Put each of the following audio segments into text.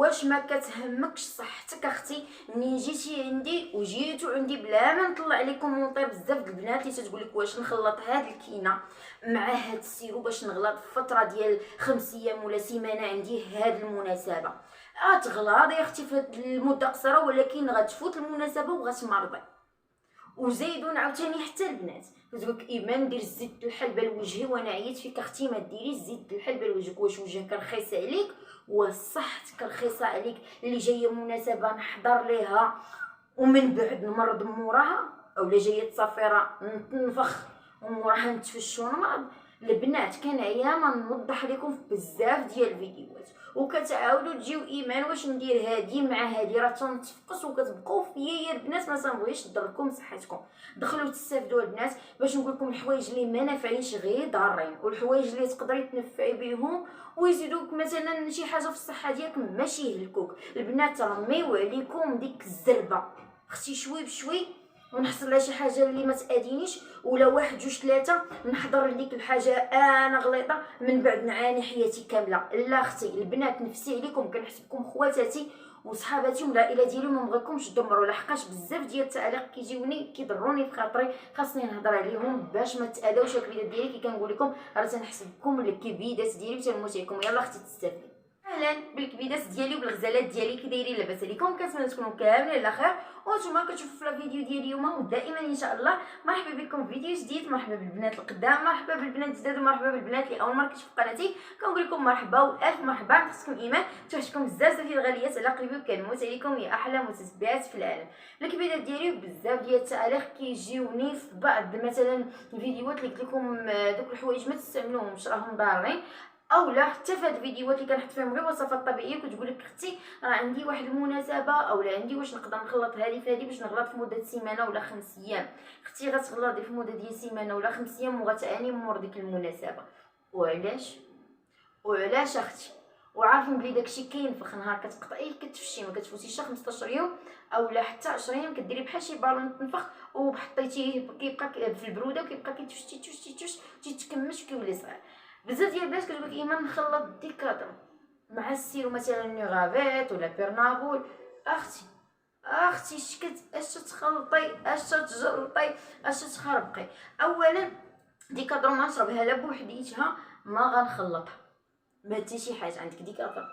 واش ما كتهمكش صحتك اختي؟ منين جيتي عندي وجيتو عندي بلا ما نطلع لكم كومونطير بزاف د البنات اللي تتقول لك واش نخلط هاد الكينه مع هاد السيرو باش نغلط في فتره ديال 5 ايام ولا سيمانه عندي هاد المناسبه. غتغلاضي يا اختي في هاد المده قصيره ولكن غتفوت المناسبه وغتمرضي. وزيدون عاوتاني حتى البنات كتقولك ايمان دير الزيت الحلبه لوجهي وانا عييت فيك اختي ما ديريش زيت الحلبه لوجهك. واش وجهك رخيص عليك وصحتك رخيصه عليك اللي جايه مناسبه نحضر ليها ومن بعد نمرض موراها؟ اولا جايه تصافيره نتنفخ وموراها نتفش ونمرض؟ البنات كنعيا ما نوضح لكم في بزاف ديال الفيديوهات وكتعاودوا تجيو ايمان واش ندير هادي مع هادي راه تنتفقس وكتبقاو فيا يا البنات. ما تنبغيش نضركم صحتكم، دخلوا تستافدوا البنات باش نقول لكم الحوايج اللي ما نافعينش غير ضارين والحوايج اللي تقدري تنفعي بهم ويزيدوك مثلا شي حاجه في الصحه ديالك ماشي يهلكوك. البنات رميو عليكم ديك الزربه اختي شوي بشوي ونحصل لها شي حاجه اللي ما تادينيش ولا 1 2 3 نحضر لديك الحاجه انا غليطه من بعد نعاني حياتي كامله. لا اختي البنات نفسي عليكم كنحسبكم خواتاتي وصحاباتي والعائله ديالي ما بغيكمش تدمروا لحقاش بزاف ديال التعاليق كيجيوني كيضروني في خاطري خاصني نهضر عليهم باش ما تاذاوش الكبيدات ديالي. كي كنقول لكم راه تنحسبكم الكبيدات ديالي وتنموت عليكم. يلا اختي تستافدي. اهلا بالكبيدات ديالي وبالغزالات ديالي كي دايرين لاباس عليكم؟ كنتمنى تكونوا كاملين على خير وانتم كتشوفوا في الفيديو ديال اليوم ودائما ان شاء الله. مرحبا بكم في فيديو جديد. مرحبا بالبنات القدام، مرحبا بالبنات الجداد، ومرحبا بالبنات اللي اول مره كتشوفوا قناتي. كنقول لكم مرحبا والف مرحبا. نخصكم ايمان توحشكم بزاف ديال الغاليات على قلبي وكنموت عليكم يا احلى متتبعات في العالم. الكبيدات ديالي بزاف ديال التعاليق كيجيوني في بعض مثلا الفيديوهات اللي قلت لكم دوك الحوايج ما تستعملوهمش راهم ضارين اولا حتى في هاد الفيديوهات اللي كنحط فيهم غير وصفات طبيعيه كتقول لك اختي راه عندي واحد المناسبه اولا عندي واش نقدر نخلط هذه في هذه باش نغلط في مده سيمانه ولا 5 ايام. اختي غتغلطي في مده ديال سيمانه ولا 5 ايام وغتعاني مور ديك المناسبه. وعلاش اختي؟ وعارفين بلي داكشي كينفخ نهار كتقطعيه كتفشي ما كتفوتيش 15 يوم اولا حتى 10 ايام كديري بحال شي بالون تنفخ وحطيتيه كيبقى في البروده وكيبقى كيتفش تيتكمش وكيولي صغير. بزاف ديال البنات كتقولك ايمان نخلط ديكادرو مع السيرو مثلا نيغافيت ولا بيرنابول. اختي اش تخلطي اش تجلطي اش تخربقي؟ اولا ديكادرو ما نشربها لا بوحديتها ما غنخلطها ما حتى شي حاجه. عندك ديكادرو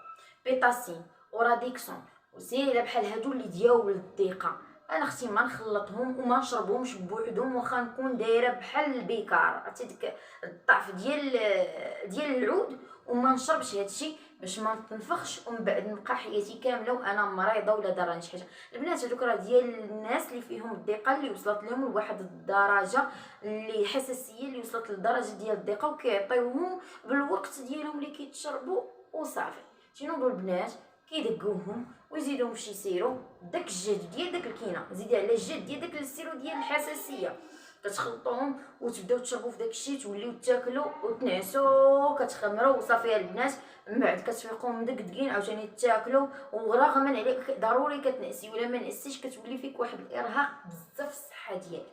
بيتاسين وراديكسون وسيره بحال هادو اللي ديال الدقيقه انا اختي ما نخلطهم وما نشربهمش بوحدهم واخا نكون دايره بحال البيكار عرفتي ديك الضعف ديال العود وما نشربش هادشي باش ما نتنفخش ومن بعد نبقى حياتي كامله وانا مريضه ولا ضراني شي حاجه. البنات هذوك راه ديال الناس اللي فيهم الضيقه اللي وصلت لهم لواحد الدرجه اللي حساسيه اللي وصلت للدرجه ديال الضيقه وكيعطيوهم بالوقت ديالهم اللي كيتشربوا وصافي. شنو البنات كيدقوهم ويزيدوهم شي سيرو داك الجهد ديال داك الكينه زيدي على الجهد ديال داك السيرو ديال الحساسيه كتخلطوهم وتبداو تشربوا في داك الشيء توليو تاكلوا وتنعسوا كتخمروا وصافي البنات. من بعد كتفيقوا مدقدقين عاوتاني تاكلوا ورغما عليك ضروري كتنعسي ولا ما نعستيش كتولي فيك واحد الارهاق بزاف في الصحه ديالك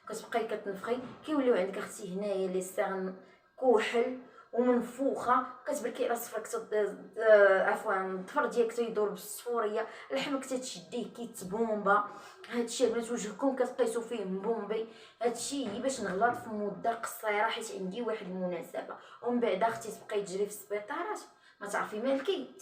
كتبقاي كتنفخي كيوليو عندك اختي هنايا لي سيغن كحل ومنفوخه كتبركي على صفرك عفوا الضفر ديالك تيدور بالصفوريه لحمك تتشديه كيتبومبا. هادشي البنات وجهكم كتقيسوا فيه مبومبي. هادشي هي باش نغلط في مده قصيره حيت عندي واحد المناسبه ومن بعد اختي تبقاي تجري في السبيطارات ما تعرفي مالكي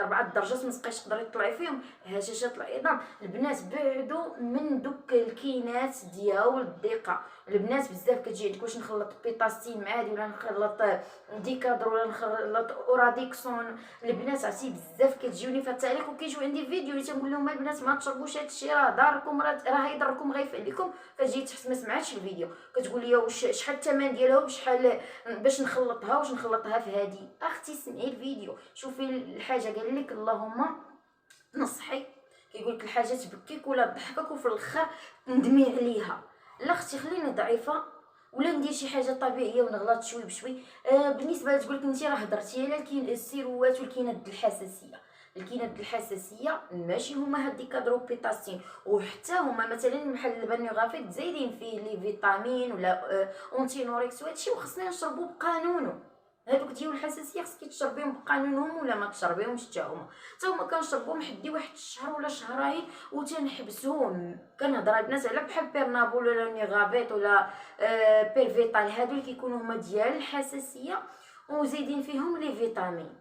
4 درجات ما تبقايش تقدري تطلعي فيهم هشاشات العظام. البنات بعدوا من دوك الكينات ديال الضيقه. البنات بزاف كتجي عندك واش نخلط بيتاسين مع هادي ولا نخلط ديكادرو ولا نخلط اوراديكسون. البنات عرفتي بزاف كتجيوني في التعليق وكيجيو عندي فيديو اللي تنقول لهم البنات ما تشربوش هادشي راه ضاركم راه هيضركم غيف عليكم. كتجي تحس ما سمعتش الفيديو كتقول لي واش شحال الثمن ديالها وشحال باش نخلطها في هادي. اختي سمعي الفيديو شوفي الحاجه قال لك اللهم نصحي كيقول لك الحاجه تبكيك ولا تضحكك وفي الاخر ندمي عليها. لا اختي خليني ضعيفه ولا ندير شي حاجه طبيعيه ونغلط شوي بشوي. بالنسبه تقول لك انت راه هضرتي على السيروات والكينات الحساسيه. الكينات الحساسيه ماشي هما هاد ديكادرو بيتاسين وحتى هما مثلا بحال البانيوغافيت زايدين فيه لي فيتامين ولا اونتي نوريكس وهادشي وخصنا نشربو بقانونه هادوك ديال الحساسيه خصك تشربيهم بقانونهم ولا ما تشربيهمش حتى هما كنشربوهم حدي واحد الشهر ولا شهرين وتنحبسوهم. كنهضر البنات على بحال بيرنابول ولا نيغافيت ولا بيرفيتال، هادو اللي كيكونوا هما ديال الحساسيه وزايدين فيهم لي فيتامين.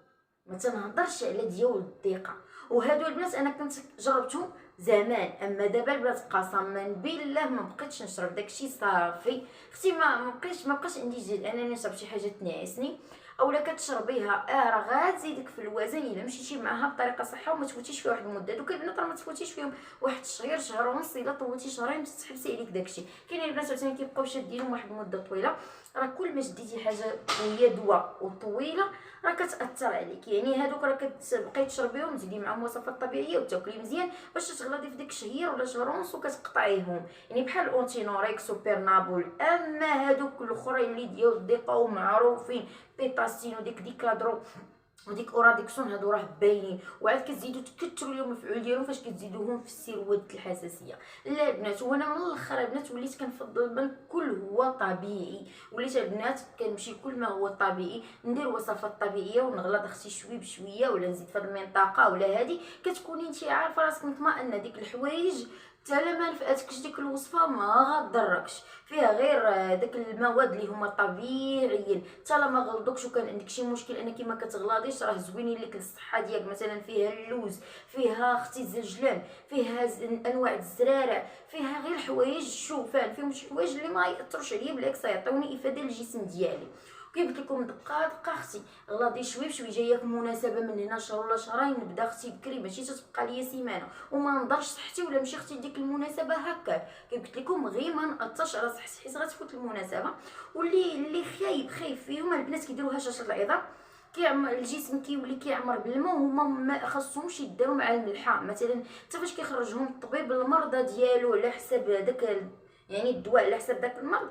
ما تنهضرش على ديال الضيقه. وهادو البنات انا كنت جربتهم زمان، اما دابا البنات قسما بالله ما بقيتش نشرب داكشي صافي. اختي ما بقاش عندي جهد انني نشرب شي حاجه تنعسني. اولا كتشربيها راه غتزيدك في الوزن الا مشيتي معاها بطريقه صحه وما تفوتيش فيها واحد المده. دوك البنات راه ما تفوتيش فيهم واحد الشهر شهر ونص، الا طولتي شهرين تتحبسي عليك داكشي. كاينين البنات عاوتاني كيبقاو شادينهم واحد المده طويله. راه كل ما شديتي حاجه هي دواء وطويله راه كتاثر عليك. يعني هادوك راه كتبقاي تشربيهم تزيدي معاهم وصفات طبيعيه وتاكلي مزيان باش تغلطي في ديك الشهر ولا شهر ونص وكتقطعيهم، يعني بحال اونتينوريكس وبيرنابول. اما هادوك الاخرين اللي ديال الضيقه ومعروفين بيتاسين وديك ديكادرو وديك اوراديكسون، هادو راه باينين وعاد كتزيدوا تكثروا لهم المفعول ديالهم فاش كتزيدوهم في السيروات الحساسيه. لا البنات، وانا من الاخر البنات وليت كنفضل من كل هو طبيعي. وليت البنات كنمشي كل ما هو طبيعي، ندير وصفات طبيعيه ونغلط اختي شوي بشويه ولا نزيد في المنطقه ولا هادي. كتكوني انت عارفه راسك مطمئنه ديك الحوايج حتى ما نفعتكش ديك الوصفه ما غضركش فيها غير داك المواد اللي هما طبيعيين. حتى ما غلطوكش وكان عندك شي مشكل انك ما كتغلاضيش راه زوينين لك للصحه ديالك. مثلا فيها اللوز، فيها اختي الزنجلان، فيها انواع الزرارع، فيها غير حوايج الشوفان، فيهم شي حوايج اللي ما ياثروش عليا بالعكس يعطيوني افاده للجسم ديالي. كيف قلت لكم دقه دقه اختي غلاضي شوي بشوي. جاياك مناسبه من هنا شهر ولا شهرين نبدا اختي بكري ماشي تتبقى ليا سيمانه وما نضرش صحتي ولا نمشي اختي ديك المناسبه هكا. كيف قلت لكم غير ما ناثرش على صحتي حيت غتفوت المناسبه. واللي خايف فيهم البنات كيديروا هشاشه العظام، كيعمر الجسم كيولي كيعمر بالماء وهما ما خاصهمش يداو مع الملحه. مثلا حتى فاش كيخرجهم الطبيب المرضى ديالو على حساب داك يعني الدواء على حساب داك المرض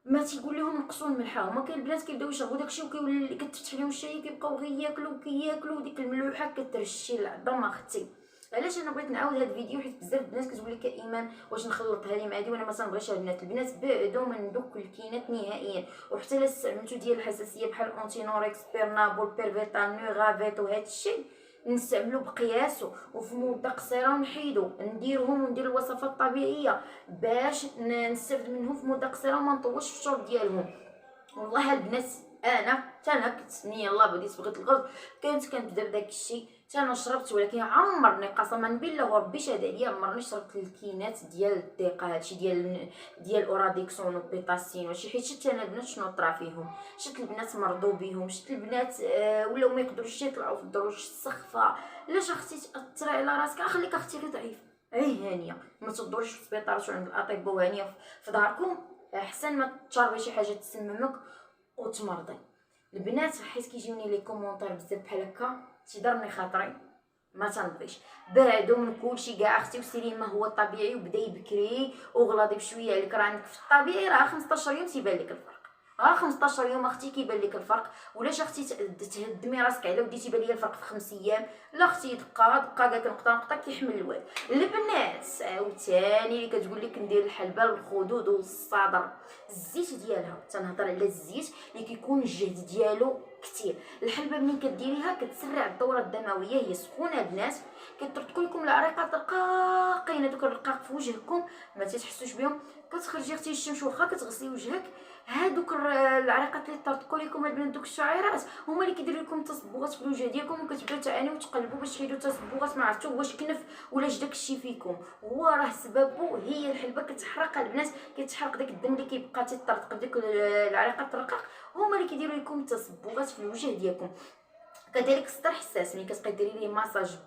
ما تيقول لهم نقصوا الملحه. هما كاين البنات كيبداو يشربوا داكشي وكيولي كتفتح لهم الشاي كيبقاو غير ياكلوا ديك الملوحه كترشي العظام اختي. علاش انا بغيت نعاود هذا الفيديو؟ حيت بزاف الناس كتقول لك ايمان واش نخلطها لي مع هادي، وانا ما تنبغيش البنات بعدوا من دوك الكينات نهائيا. وحتى الا استعملتو ديال الحساسيه بحال اونتينوريكس بيرنابول بيرفيتال نوغافيت وهذا الشيء نستعملو بقياسو وفي مده قصيره ونحيدو نديرهم وندير الوصفات الطبيعيه باش نستافد منهم في مده قصيره وما نطولش في الشرب ديالهم. والله البنات انا كنت يلاه بديت بغيت الغلط كنبدا بداك الشيء انا شربت، ولكن عمرني قسما بالله وربي شهد عليا عمرني شربت الكينات ديال الدقه هادشي ديال اوراديكسون وبيتاسين وشي. حيت شفت انا البنات شنو طرا فيهم، شفت البنات مرضوا بهم، شفت البنات ولاو ما يقدروش يطلعوا في الدروج السخفه. علاش اختي تاثري على راسك؟ خليك اختي غير ضعيفه هانيه ما تدورش في السبيطار عند الاطباء وهانيه في داركم احسن ما تشربي شي حاجه تسممك وتمرضي. البنات حيت كيجيوني لي كومونتير بزاف بحال هكا تيضرني خاطري ما تنبغيش. بعدو من كلشي كاع اختي وسيري ما هو طبيعي وبداي بكري وغلاضي بشويه عليك. راه عندك في الطبيعي راه 15 يوم تيبان لك الفرق، 15 يوم اختي كيبان لك الفرق. ولاش اختي تهدمي راسك على ودي تيبان لي الفرق في 5 ايام؟ لا اختي دقه كاع كنقطع كيحمل الواد. البنات عاوتاني اللي كتقول لك ندير الحلبه للخدود والصدر الزيت ديالها، تنهضر على الزيت اللي كيكون الجهد ديالو كثير. الحلبه ملي كديريها كتسرع الدوره الدمويه، هي سخونه البنات كترتكل لكم العريقات الرقاقين هذوك الرقاق في وجهكم ما تحسوش بهم. كتخرجي اختي الشمس واخا كتغسلي وجهك هادوك العريقات اللي طرطقوا لكم البنات دوك الشعيرات هما اللي كيديروا لكم تصبغات في الوجه ديالكم وكتبداو تعانيو وتقلبوا باش تحيدوا تصبغات ما عرفتوا واش كنف ولا داك الشيء فيكم. هو راه سببه هي الحلبه كتحرق البنات، كتحرق داك الدم اللي كيبقى تيطرطق بديك العريقات الرقاق هما اللي كيديروا لكم تصبغات في الوجه ديالكم. كذلك الصدر حساس ملي كتبقاي ديري ليه ماساج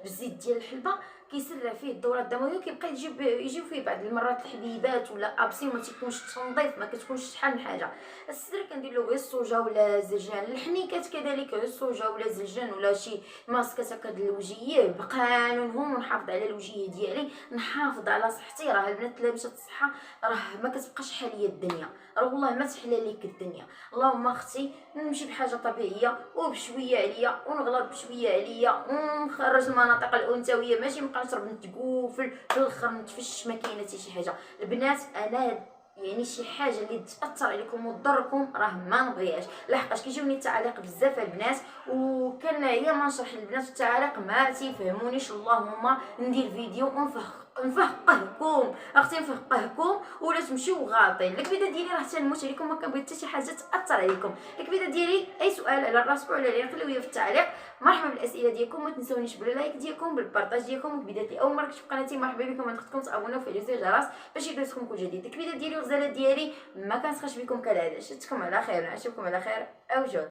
بالزيت ديال الحلبه كيسرع فيه الدوره الدمويه وكيبقى يجيو فيه بعض المرات الحبيبات ولا ابسي وما تيكونش تنظيف ما كتكونش شحال من حاجه. الصدر كندير له غير الصوجا ولا الزرجان. الحنيكات كذلك غير الصوجا ولا الزرجان ولا شي ماسكات هكا د الوجيه بقانونهم ونحافظ على الوجيه ديالي نحافظ على صحتي. راه البنات لا مشات الصحه راه ما كتبقاش حاليه الدنيا، راه والله ما تحلى ليك الدنيا. اللهم اختي نمشي بحاجه طبيعيه وبشويه عليا ونغلط بشويه عليا ونخرج المناطق الانثويه ماشي نبقى نشرب نتقوفل في الاخر نتفش ما كاينه حتى شي حاجه. البنات انا يعني شي حاجه اللي تاثر عليكم وتضركم راه ما نبغيهاش، لحقاش كيجيوني التعاليق بزاف البنات وكنعيا ما نشرح للبنات التعاليق ما تيفهمونيش. اللهم ندير فيديو نفهقهكم اختي، نفهقهكم ولا تمشيو غالطين. الكبيده ديالي راه تنموت عليكم، ما كنبغي حتى شي حاجه تاثر عليكم. الكبيده ديالي اي سؤال على راسكم وعلى اللي خليوه في التعليق. مرحبا بالاسئله ديالكم، ما تنسونيش باللايك ديالكم بالبارطاج ديالكم. الكبيدات اللي اول مره كتشوف قناتي مرحبا بكم، ما تنسوش تابوناو وفعلوا زر الجرس باش يوصلكم كل جديد. الكبيده ديالي والغزاله ديالي ما كنسخاش بكم كالعاده. شفتكم على خير، نشوفكم على خير اوجه.